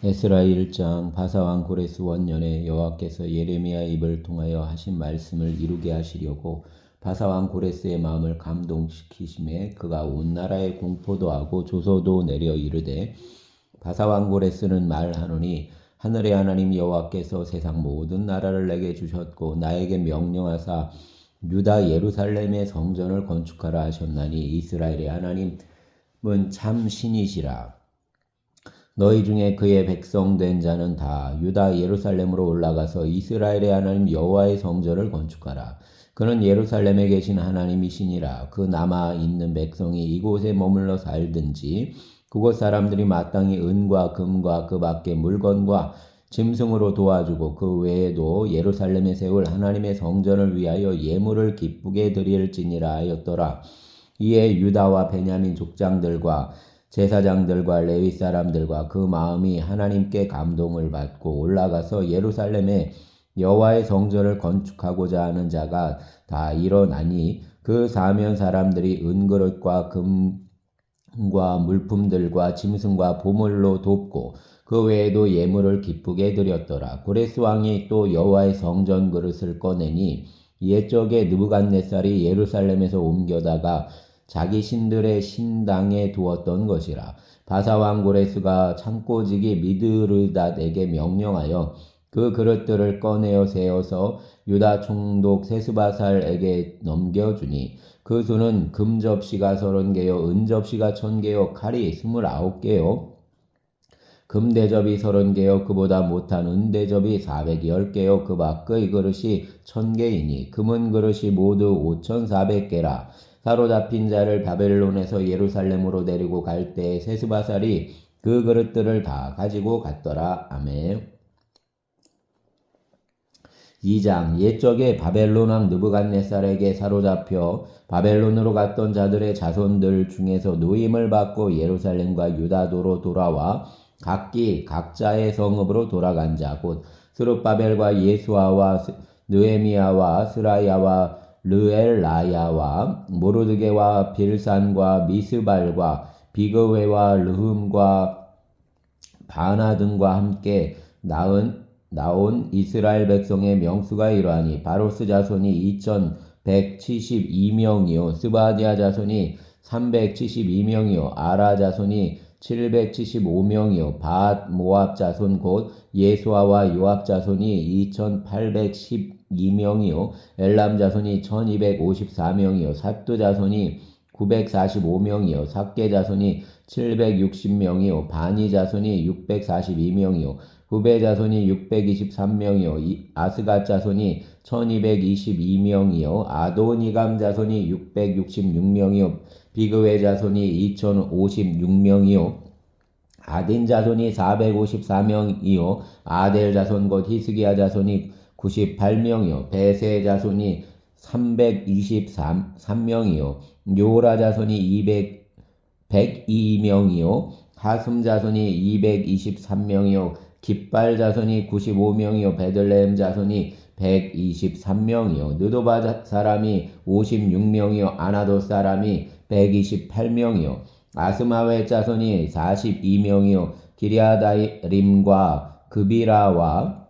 에스라 1장. 바사왕 고레스 원년에 여호와께서 예레미야 입을 통하여 하신 말씀을 이루게 하시려고 바사왕 고레스의 마음을 감동시키심에 그가 온 나라에 공포도 하고 조서도 내려 이르되, 바사왕 고레스는 말하노니 하늘의 하나님 여호와께서 세상 모든 나라를 내게 주셨고 나에게 명령하사 유다 예루살렘의 성전을 건축하라 하셨나니 이스라엘의 하나님은 참 신이시라. 너희 중에 그의 백성 된 자는 다 유다 예루살렘으로 올라가서 이스라엘의 하나님 여호와의 성전을 건축하라. 그는 예루살렘에 계신 하나님이시니라. 그 남아 있는 백성이 이곳에 머물러 살든지 그곳 사람들이 마땅히 은과 금과 그 밖의 물건과 짐승으로 도와주고 그 외에도 예루살렘에 세울 하나님의 성전을 위하여 예물을 기쁘게 드릴지니라 하였더라. 이에 유다와 베냐민 족장들과 제사장들과 레위 사람들과 그 마음이 하나님께 감동을 받고 올라가서 예루살렘에 여호와의 성전을 건축하고자 하는 자가 다 일어나니 그 사면 사람들이 은그릇과 금과 물품들과 짐승과 보물로 돕고 그 외에도 예물을 기쁘게 드렸더라. 고레스 왕이 또 여호와의 성전 그릇을 꺼내니 옛적에 느부갓네살이 예루살렘에서 옮겨다가 자기 신들의 신당에 두었던 것이라. 바사왕 고레스가 창고지기 미드르닷에게 명령하여 그 그릇들을 꺼내어 세어서 유다 총독 세스바살에게 넘겨주니 그 수는 금 접시가 30개요 은 접시가 1000개요 칼이 29개요 금 대접이 30개요 그보다 못한 은 대접이 410개요 그 밖의 그릇이 1000개이니 금은 그릇이 모두 5400개라. 사로잡힌 자를 바벨론에서 예루살렘으로 데리고 갈 때 세스바살이 그 그릇들을 다 가지고 갔더라. 아멘. 2장. 옛적에 바벨론 왕 느부갓네살에게 사로잡혀 바벨론으로 갔던 자들의 자손들 중에서 노임을 받고 예루살렘과 유다도로 돌아와 각기 각자의 성읍으로 돌아간 자 곧 스룹바벨과 예수아와 느헤미야와 스라야와 르엘라야와 모르드게와 빌산과 미스발과 비그웨와 르흠과 바나 등과 함께 나온 이스라엘 백성의 명수가 이러하니 바로스 자손이 2172명이요 스바디아 자손이 372명이요 아라 자손이 775명이요 밧 모압 자손 곧 예수아와 요압 자손이 2812명이요 엘람 자손이 1254명이요 삿두 자손이 945명이요 삭게 자손이 760명이요 바니 자손이 642명이요 후베 자손이 623명이요 아스갓 자손이 1222명이요 아도니감 자손이 666명이요 비그웨 자손이 2056명이요 아딘 자손이 454명이요 아델 자손 곧 히스기야 자손이 98명이요 베세 자손이 323명이요 요라 자손이 102명이요 하슴 자손이 223명이요 깃발 자손이 95명이요 베들레헴 자손이 123명이요 느도바 사람이 56명이요 아나도 사람이 128명이요 아스마웨 자손이 42명이요 기리아다림과 그비라와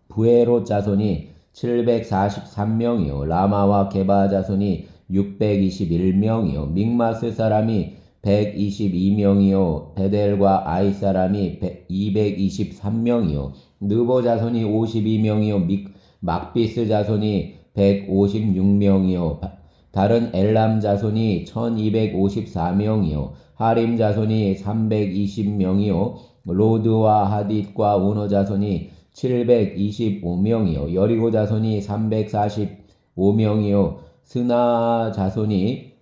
부에롯 자손이 743명이요 라마와 게바 자손이 621명이요 믹마스 사람이 122명이요 베델과 아이 사람이 223명이요 느보 자손이 52명이요 막비스 자손이 156명이요 다른 엘람 자손이 1254명이요 하림 자손이 320명이요 로드와 하딧과 오너 자손이 725명이요 여리고 자손이 345명이요 스나 자손이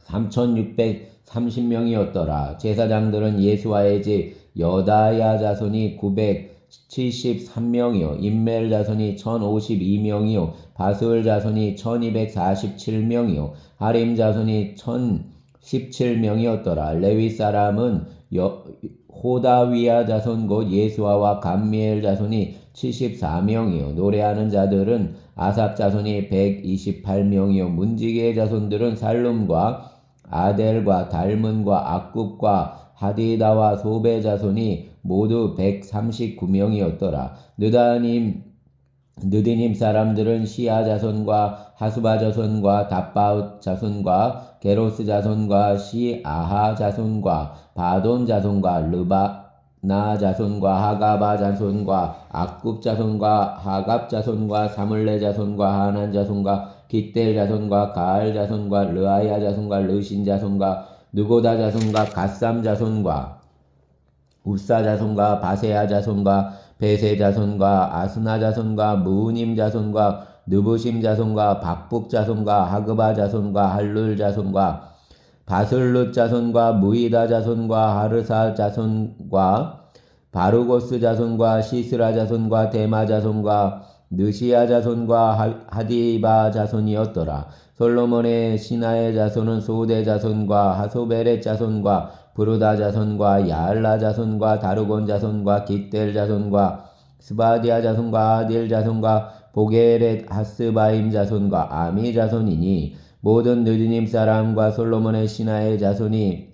3630명이었더라. 제사장들은 예수아의 집 여다야 자손이 973명이요 임멜 자손이 1052명이요 바스울 자손이 1247명이요 하림 자손이 1017명이었더라. 레위 사람은 호다위야 자손 곧 예수아와 감미엘 자손이 74명이요 노래하는 자들은 아삽 자손이 128명이요 문지기의 자손들은 살룸과 아델과 달문과 악굽과 하디다와 소베 자손이 모두 139명이었더라. 느디님 사람들은 시아 자손과 하수바 자손과 답바웃 자손과 게로스 자손과 시아하 자손과 바돈 자손과 르바나 자손과 하가바 자손과 악굽 자손과 하갑 자손과 사물레 자손과 하난 자손과 깃델 자손과 가알 자손과 르아야 자손과 르신 자손과 느고다 자손과 갓삼 자손과 우사 자손과 바세아 자손과 베세 자손과 아스나 자손과 무님 자손과 느부심 자손과 박북 자손과 하그바 자손과 할룰 자손과 바슬룻 자손과 무이다 자손과 하르사 자손과 바루고스 자손과 시스라 자손과 데마 자손과 느시아 자손과 하디바 자손이었더라. 솔로몬의 신하의 자손은 소대 자손과 하소베렛 자손과 브루다 자손과 야알라 자손과 다르곤 자손과 깃델 자손과 스바디아 자손과 아딜 자손과 보게렛 하스바임 자손과 아미 자손이니 모든 느디님 사람과 솔로몬의 신하의 자손이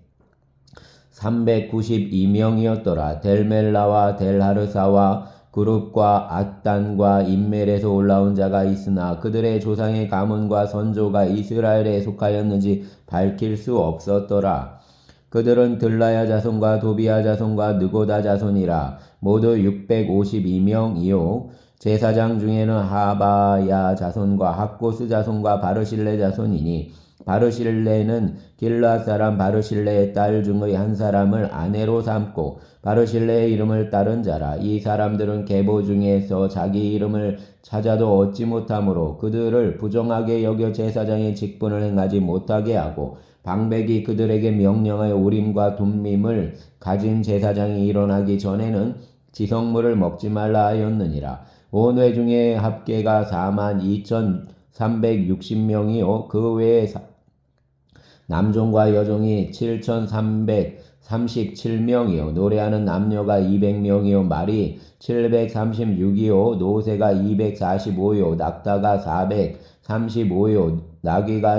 392명이었더라. 델멜라와 델하르사와 그룹과 앗단과 인멜에서 올라온 자가 있으나 그들의 조상의 가문과 선조가 이스라엘에 속하였는지 밝힐 수 없었더라. 그들은 들라야 자손과 도비야 자손과 느고다 자손이라. 모두 652명이요. 제사장 중에는 하바야 자손과 학고스 자손과 바르실레 자손이니 바르실레는 길르앗 사람 바르실레의 딸 중의 한 사람을 아내로 삼고 바르실레의 이름을 따른 자라. 이 사람들은 계보 중에서 자기 이름을 찾아도 얻지 못하므로 그들을 부정하게 여겨 제사장의 직분을 행하지 못하게 하고 방백이 그들에게 명령하여 우림과 둠밈을 가진 제사장이 일어나기 전에는 지성물을 먹지 말라 하였느니라. 온 회중의 합계가 42,360명이요 그 외에 남종과 여종이 7,337명이요 노래하는 남녀가 200명이요 말이 736이요 노새가 245요 낙타가 435요 나귀가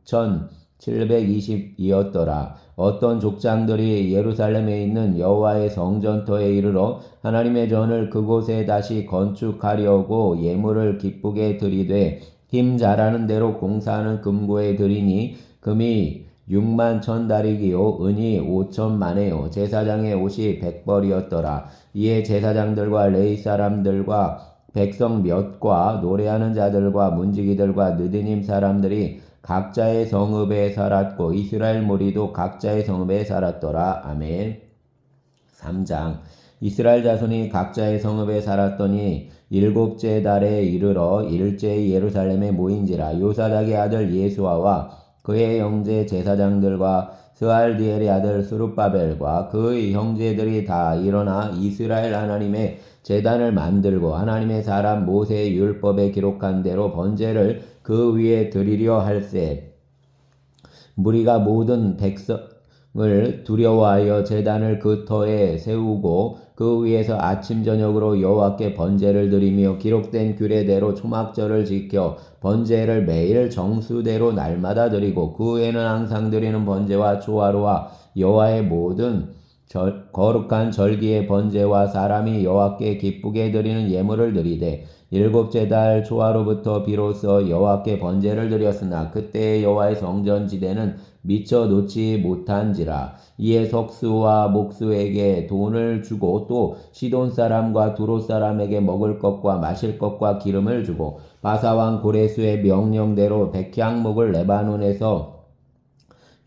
6,720이었더라. 어떤 족장들이 예루살렘에 있는 여호와의 성전터에 이르러 하나님의 전을 그곳에 다시 건축하려고 예물을 기쁘게 드리되 힘 잘하는 대로 공사하는 금고에 드리니 금이 61,000다리기요 은이 5,000만에요 제사장의 옷이 100벌이었더라. 이에 제사장들과 레위 사람들과 백성 몇과 노래하는 자들과 문지기들과 느디님 사람들이 각자의 성읍에 살았고 이스라엘 무리도 각자의 성읍에 살았더라. 아멘. 3장 이스라엘 자손이 각자의 성읍에 살았더니 7째 달에 이르러 일제히 예루살렘에 모인지라. 요사닥의 아들 예수아와 그의 형제 제사장들과 스알디엘의 아들 스룹바벨과 그의 형제들이 다 일어나 이스라엘 하나님의 제단을 만들고 하나님의 사람 모세의 율법에 기록한 대로 번제를 그 위에 드리려 할세. 무리가 모든 백성을 두려워하여 제단을 그 터에 세우고 그 위에서 아침 저녁으로 여호와께 번제를 드리며 기록된 규례대로 초막절을 지켜 번제를 매일 정수대로 날마다 드리고 그 후에는 항상 드리는 번제와 초하루와 여호와의 모든 거룩한 절기의 번제와 사람이 여호와께 기쁘게 드리는 예물을 드리되 7째 달 초하루부터 비로소 여호와께 번제를 드렸으나 그때의 여호와의 성전지대는 미처 놓지 못한지라. 이에 석수와 목수에게 돈을 주고 또 시돈 사람과 두롯 사람에게 먹을 것과 마실 것과 기름을 주고 바사왕 고레스의 명령대로 백향목을 레바논에서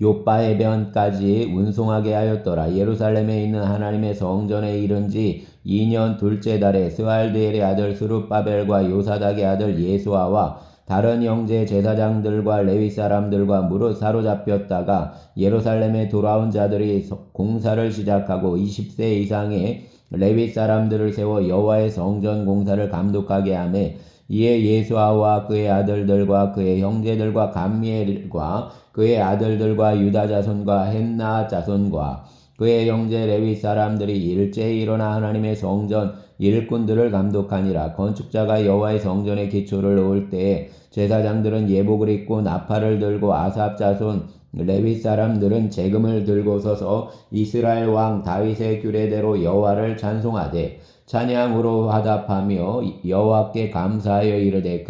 요바해변까지 운송하게 하였더라. 예루살렘에 있는 하나님의 성전에 이른 지 2년 둘째 달에 스알디엘의 아들 스룹바벨과 요사닥의 아들 예수아와 다른 형제 제사장들과 레위 사람들과 무릇 사로잡혔다가 예루살렘에 돌아온 자들이 공사를 시작하고 20세 이상의 레위 사람들을 세워 여호와의 성전 공사를 감독하게 하매 이에 예수아와 그의 아들들과 그의 형제들과 감미엘과 그의 아들들과 유다 자손과 헨나 자손과 그의 형제 레위 사람들이 일제히 일어나 하나님의 성전 일꾼들을 감독하니라. 건축자가 여호와의 성전의 기초를 놓을 때에 제사장들은 예복을 입고 나팔을 들고 아삽 자손 레위 사람들은 재금을 들고 서서 이스라엘 왕 다윗의 규례대로 여호와를 찬송하되 찬양으로 화답하며 여호와께 감사하여 이르되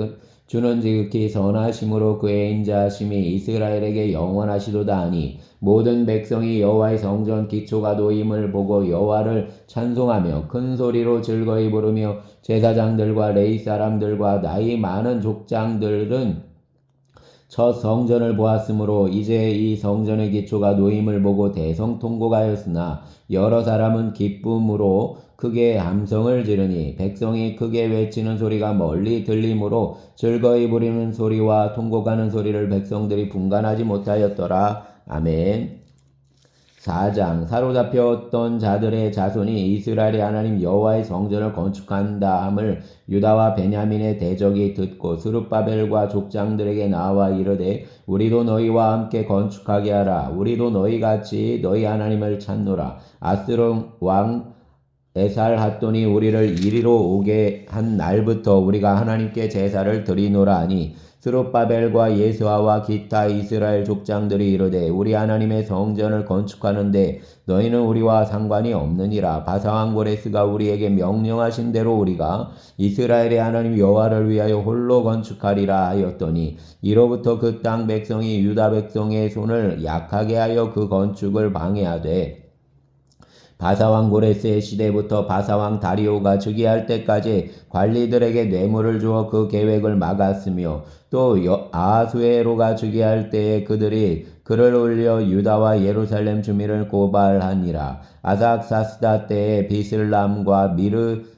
주는 지극히 선하심으로 그의 인자하심이 이스라엘에게 영원하시도다 하니 모든 백성이 여호와의 성전 기초가 놓임을 보고 여호와를 찬송하며 큰 소리로 즐거이 부르며 제사장들과 레위 사람들과 나이 많은 족장들은 첫 성전을 보았으므로 이제 이 성전의 기초가 놓임을 보고 대성통곡하였으나 여러 사람은 기쁨으로 크게 함성을 지르니 백성이 크게 외치는 소리가 멀리 들리므로 즐거이 부리는 소리와 통곡하는 소리를 백성들이 분간하지 못하였더라. 아멘. 4장 사로잡혔던 자들의 자손이 이스라엘의 하나님 여호와의 성전을 건축한다 함을 유다와 베냐민의 대적이 듣고 스룹바벨과 족장들에게 나와 이르되 우리도 너희와 함께 건축하게 하라. 우리도 너희같이 너희 하나님을 찾노라. 아스론 왕 에살핫돈이 우리를 이리로 오게 한 날부터 우리가 하나님께 제사를 드리노라 하니 스룹바벨과 예수아와 기타 이스라엘 족장들이 이르되 우리 하나님의 성전을 건축하는데 너희는 우리와 상관이 없느니라. 바사왕 고레스가 우리에게 명령하신 대로 우리가 이스라엘의 하나님 여호와를 위하여 홀로 건축하리라 하였더니 이로부터 그 땅 백성이 유다 백성의 손을 약하게 하여 그 건축을 방해하되 바사왕 고레스의 시대부터 바사왕 다리오가 즉위할 때까지 관리들에게 뇌물을 주어 그 계획을 막았으며 또 아하수에로가 즉위할 때에 그들이 글을 올려 유다와 예루살렘 주민을 고발하니라. 아삭사스다 때에 비슬람과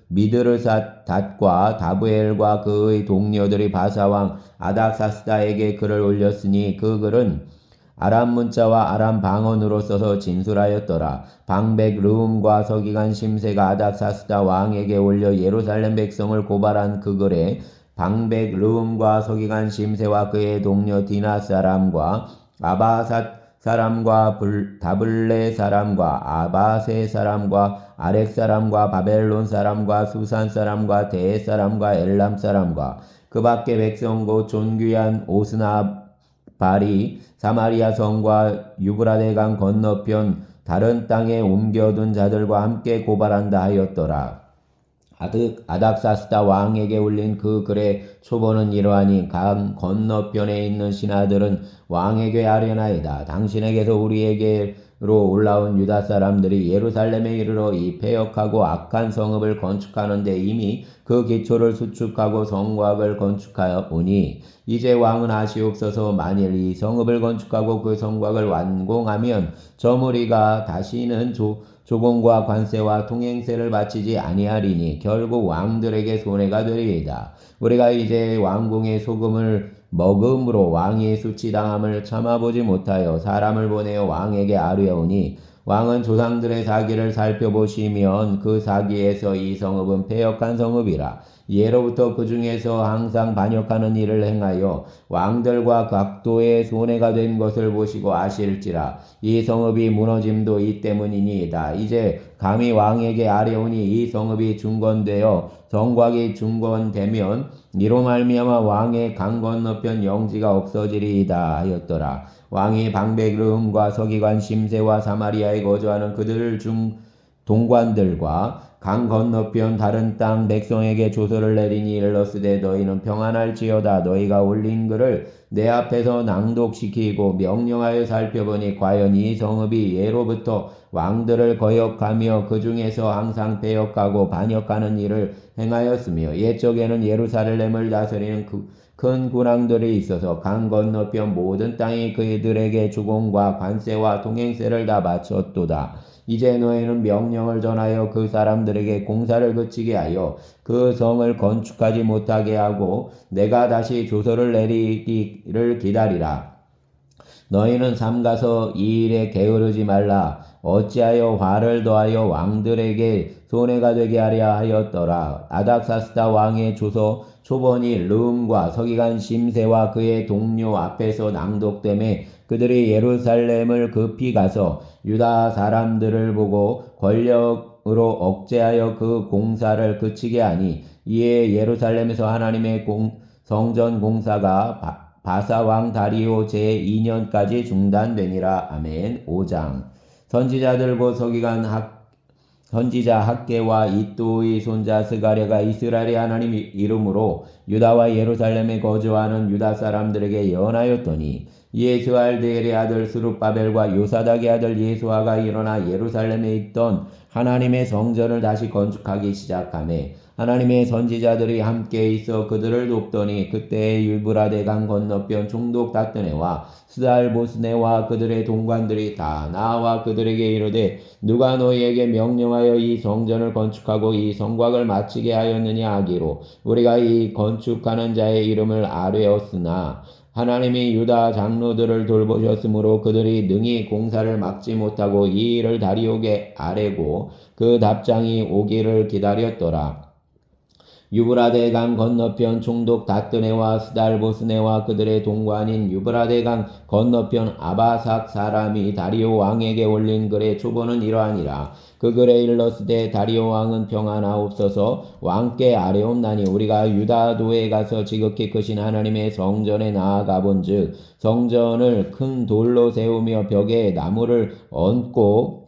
미드르삿과 다브엘과 그의 동료들이 바사왕 아닥사스다에게 글을 올렸으니 그 글은 아람 문자와 아람 방언으로 써서 진술하였더라. 방백 르움과 서기관 심세가 아닥사스다 왕에게 올려 예루살렘 백성을 고발한 그 글에 방백 르움과 서기관 심세와 그의 동료 디나 사람과 아바삿 사람과 다블레 사람과 아바세 사람과 아렉 사람과 바벨론 사람과 수산 사람과 대 사람과 엘람 사람과 그 밖의 백성 곧 존귀한 오스나발이 사마리아 성과 유브라데강 건너편 다른 땅에 옮겨둔 자들과 함께 고발한다 하였더라. 아닥사스다 왕에게 올린 그 글의 초본은 이러하니 강 건너편에 있는 신하들은 왕에게 아뢰나이다. 당신에게서 우리에게로 올라온 유다 사람들이 예루살렘에 이르러 이 패역하고 악한 성읍을 건축하는데 이미 그 기초를 수축하고 성곽을 건축하오니 이제 왕은 아시옵소서. 만일 이 성읍을 건축하고 그 성곽을 완공하면 저 무리가 다시는 조공과 관세와 통행세를 바치지 아니하리니 결국 왕들에게 손해가 되리이다. 우리가 이제 왕궁의 소금을 먹음으로 왕이 수치당함을 참아보지 못하여 사람을 보내어 왕에게 아뢰오니 왕은 조상들의 사기를 살펴보시면 그 사기에서 이 성읍은 패역한 성읍이라. 예로부터 그 중에서 항상 반역하는 일을 행하여 왕들과 각도의 손해가 된 것을 보시고 아실지라. 이 성읍이 무너짐도 이 때문이니이다. 이제 감히 왕에게 아뢰오니 이 성읍이 중건되어 성곽이 중건되면 이로 말미암아 왕의 강 건너편 영지가 없어지리이다 하였더라. 왕이 방백르움과 서기관 심세와 사마리아에 거주하는 그들 중 동관들과 강 건너편 다른 땅 백성에게 조서를 내리니 일러스되 너희는 평안할지어다. 너희가 올린 글을 내 앞에서 낭독시키고 명령하여 살펴보니 과연 이 성읍이 예로부터 왕들을 거역하며 그 중에서 항상 배역하고 반역하는 일을 행하였으며 옛적에는 예루살렘을 다스리는 큰 군왕들이 있어서 강 건너편 모든 땅이 그들에게 주공과 관세와 통행세를 다 바쳤도다. 이제 너희는 명령을 전하여 그 사람들에게 공사를 그치게 하여 그 성을 건축하지 못하게 하고 내가 다시 조서를 내리기를 기다리라. 너희는 삼가서 이 일에 게으르지 말라. 어찌하여 화를 더하여 왕들에게 손해가 되게 하려 하였더라. 아닥사스다 왕의 조서 초본이 르움과 서기관 심세와 그의 동료 앞에서 낭독되매 그들이 예루살렘을 급히 가서 유다 사람들을 보고 권력으로 억제하여 그 공사를 그치게 하니 이에 예루살렘에서 하나님의 성전 공사가 바사왕 다리오 제2년까지 중단되니라. 아멘. 5장. 선지자들 곧 선지자 학개와 이또의 손자 스가랴가 이스라엘의 하나님 이름으로 유다와 예루살렘에 거주하는 유다 사람들에게 예언하였더니 이에 스알디엘의 아들 스룹바벨과 요사닥의 아들 예수아가 일어나 예루살렘에 있던 하나님의 성전을 다시 건축하기 시작하매 하나님의 선지자들이 함께 있어 그들을 돕더니 그때에 유브라데 강 건너편 총독 다뜨네와 스달보스네와 그들의 동관들이 다 나와 그들에게 이르되 누가 너희에게 명령하여 이 성전을 건축하고 이 성곽을 마치게 하였느냐 하기로 우리가 이 건축하는 자의 이름을 아뢰었으나 하나님이 유다 장로들을 돌보셨으므로 그들이 능히 공사를 막지 못하고 이 일을 다리오게 아뢰고 그 답장이 오기를 기다렸더라. 유브라데 강 건너편 총독 다뜨네와 스달보스네와 그들의 동관인 유브라데 강 건너편 아바삭 사람이 다리오 왕에게 올린 글의 초본은 이러하니라. 그 글에 일렀으되 다리오 왕은 평안하옵소서 왕께 아뢰옵나니 우리가 유다도에 가서 지극히 크신 하나님의 성전에 나아가 본즉 성전을 큰 돌로 세우며 벽에 나무를 얹고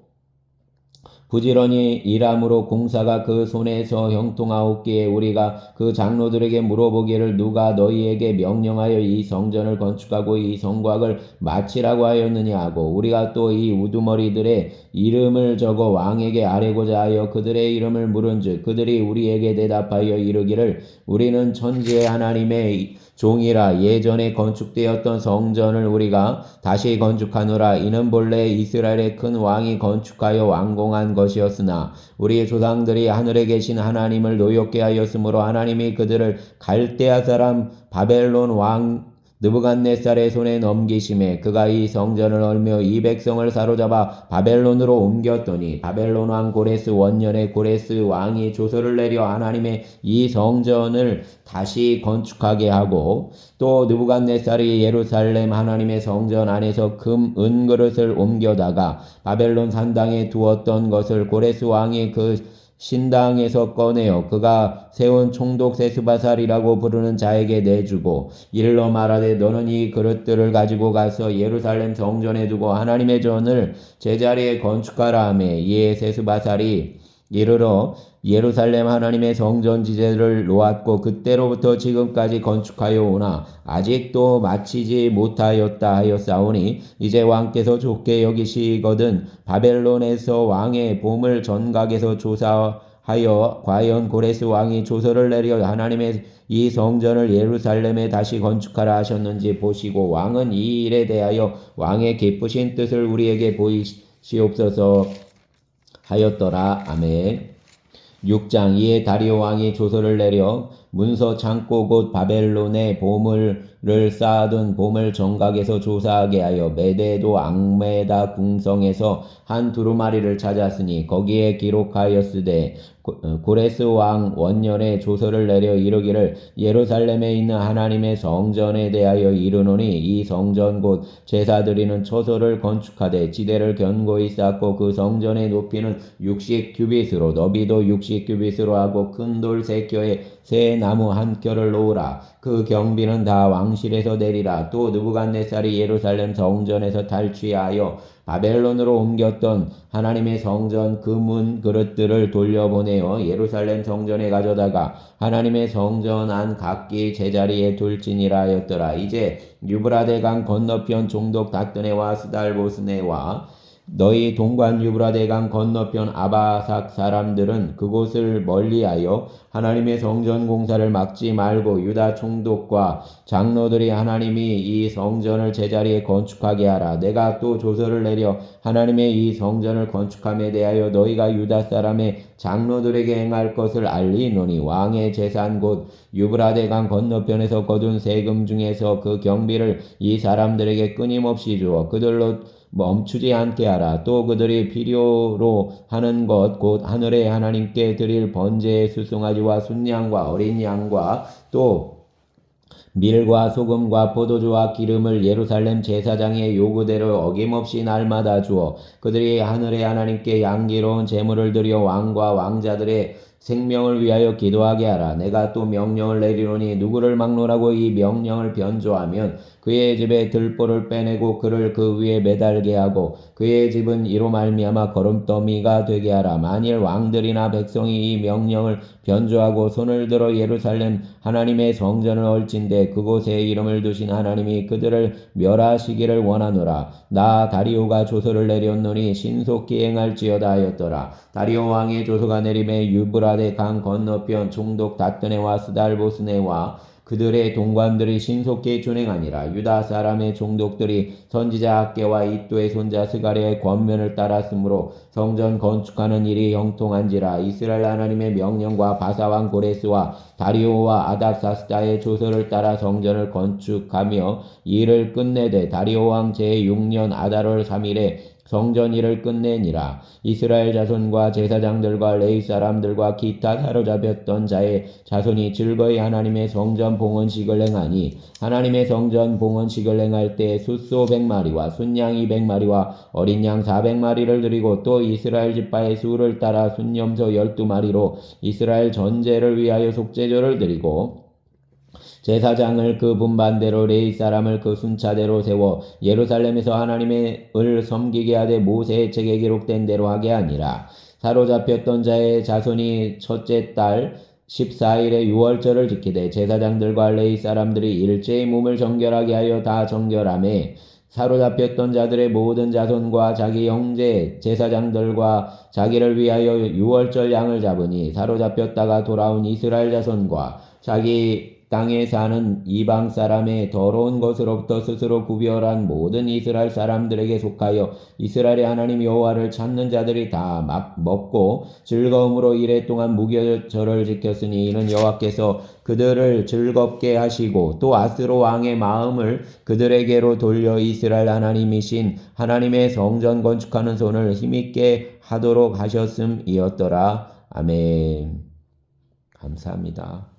부지런히 일함으로 공사가 그 손에서 형통하옵기에 우리가 그 장로들에게 물어보기를 누가 너희에게 명령하여 이 성전을 건축하고 이 성곽을 마치라고 하였느냐 하고 우리가 또 이 우두머리들의 이름을 적어 왕에게 아뢰고자 하여 그들의 이름을 물은즉 그들이 우리에게 대답하여 이르기를 우리는 천지의 하나님의 종이라 예전에 건축되었던 성전을 우리가 다시 건축하노라. 이는 본래 이스라엘의 큰 왕이 건축하여 완공한 것이었으나 우리의 조상들이 하늘에 계신 하나님을 노엽게 하였으므로 하나님이 그들을 갈대아 사람 바벨론 왕 느부갓네살의 손에 넘기심에 그가 이 성전을 얽며 이 백성을 사로잡아 바벨론으로 옮겼더니 바벨론 왕 고레스 원년에 고레스 왕이 조서를 내려 하나님의 이 성전을 다시 건축하게 하고 또 느부갓네살이 예루살렘 하나님의 성전 안에서 금, 은 그릇을 옮겨다가 바벨론 산당에 두었던 것을 고레스 왕이 그 신당에서 꺼내어 그가 세운 총독 세스바살이라고 부르는 자에게 내주고 일러 말하되 너는 이 그릇들을 가지고 가서 예루살렘 성전에 두고 하나님의 전을 제자리에 건축하라 하매 이에 세스바살이 이르러 예루살렘 하나님의 성전 지제를 놓았고 그때로부터 지금까지 건축하여 오나 아직도 마치지 못하였다 하였사오니 이제 왕께서 좋게 여기시거든 바벨론에서 왕의 보물 전각에서 조사하여 과연 고레스 왕이 조서를 내려 하나님의 이 성전을 예루살렘에 다시 건축하라 하셨는지 보시고 왕은 이 일에 대하여 왕의 기쁘신 뜻을 우리에게 보이시옵소서 하였더라. 아멘. 6장. 이에 다리오 왕이 조서를 내려 문서 창고 곧 바벨론의 보물을 쌓아둔 보물 정각에서 조사하게 하여 메데도 앙메다 궁성에서 한 두루마리를 찾았으니 거기에 기록하였으되 고레스 왕 원년에 조서를 내려 이르기를 예루살렘에 있는 하나님의 성전에 대하여 이르노니 이 성전 곧 제사 드리는 처소를 건축하되 지대를 견고히 쌓고 그 성전의 높이는 60규빗으로 너비도 60규빗으로 하고 큰 돌 3켜에 새 나무 한 켜를 놓으라. 그 경비는 다 왕실에서 내리라. 또 느부갓네살이 예루살렘 성전에서 탈취하여 바벨론으로 옮겼던 하나님의 성전 금은 그릇들을 돌려보내어 예루살렘 성전에 가져다가 하나님의 성전 안 각기 제자리에 둘지니라 하였더라. 이제 유브라데 강 건너편 총독 다뜨네와 스달보스네와 너희 동관 유브라데 강 건너편 아바삭 사람들은 그곳을 멀리하여 하나님의 성전 공사를 막지 말고 유다 총독과 장로들이 하나님이 이 성전을 제자리에 건축하게 하라. 내가 또 조서를 내려 하나님의 이 성전을 건축함에 대하여 너희가 유다 사람의 장로들에게 행할 것을 알리노니 왕의 재산 곧 유브라데 강 건너편에서 거둔 세금 중에서 그 경비를 이 사람들에게 끊임없이 주어 그들로 멈추지 않게 하라. 또 그들이 필요로 하는 것 곧 하늘의 하나님께 드릴 번제의 수송아지와 순양과 어린 양과 또 밀과 소금과 포도주와 기름을 예루살렘 제사장의 요구대로 어김없이 날마다 주어 그들이 하늘의 하나님께 양기로운 제물을 드려 왕과 왕자들의 생명을 위하여 기도하게 하라. 내가 또 명령을 내리노니 누구를 막론하고 이 명령을 변조하면 그의 집에 들보를 빼내고 그를 그 위에 매달게 하고 그의 집은 이로 말미암아 거름더미가 되게 하라. 만일 왕들이나 백성이 이 명령을 변조하고 손을 들어 예루살렘 하나님의 성전을 얽힌데 그곳에 이름을 두신 하나님이 그들을 멸하시기를 원하노라. 나 다리오가 조서를 내렸노니 신속히 행할지어다 하였더라. 다리오 왕의 조서가 내림에 유브라데 강 건너편 총독 다뜨네와 스달보스네와 그들의 동관들이 신속히 준행하니라. 유다 사람의 총독들이 선지자 학개와 이또의 손자 스가랴의 권면을 따랐으므로 성전 건축하는 일이 형통한지라. 이스라엘 하나님의 명령과 바사왕 고레스와 다리오와 아닥사스다의 조서를 따라 성전을 건축하며 일을 끝내되 다리오 왕 제6년 아달월 3일에 성전 일을 끝내니라. 이스라엘 자손과 제사장들과 레위 사람들과 기타 사로잡혔던 자의 자손이 즐거이 하나님의 성전 봉헌식을 행하니 하나님의 성전 봉헌식을 행할 때 숫소 100마리와 순양 200마리와 어린 양 400마리를 드리고 또 이스라엘 지파의 수를 따라 순염소 12마리로 이스라엘 전제를 위하여 속죄제를 드리고 제사장을 그 분반대로 레위 사람을 그 순차대로 세워 예루살렘에서 하나님의 을 섬기게 하되 모세의 책에 기록된 대로 하게 하니라. 사로잡혔던 자의 자손이 첫째 달 14일에 유월절을 지키되 제사장들과 레위 사람들이 일제히 몸을 정결하게 하여 다 정결하매 사로잡혔던 자들의 모든 자손과 자기 형제 제사장들과 자기를 위하여 유월절 양을 잡으니 사로잡혔다가 돌아온 이스라엘 자손과 자기 땅에 사는 이방 사람의 더러운 것으로부터 스스로 구별한 모든 이스라엘 사람들에게 속하여 이스라엘의 하나님 여호와를 찾는 자들이 다 막 먹고 즐거움으로 이레 동안 무교절을 지켰으니 이는 여호와께서 그들을 즐겁게 하시고 또 아스로 왕의 마음을 그들에게로 돌려 이스라엘 하나님이신 하나님의 성전 건축하는 손을 힘있게 하도록 하셨음이었더라. 아멘. 감사합니다.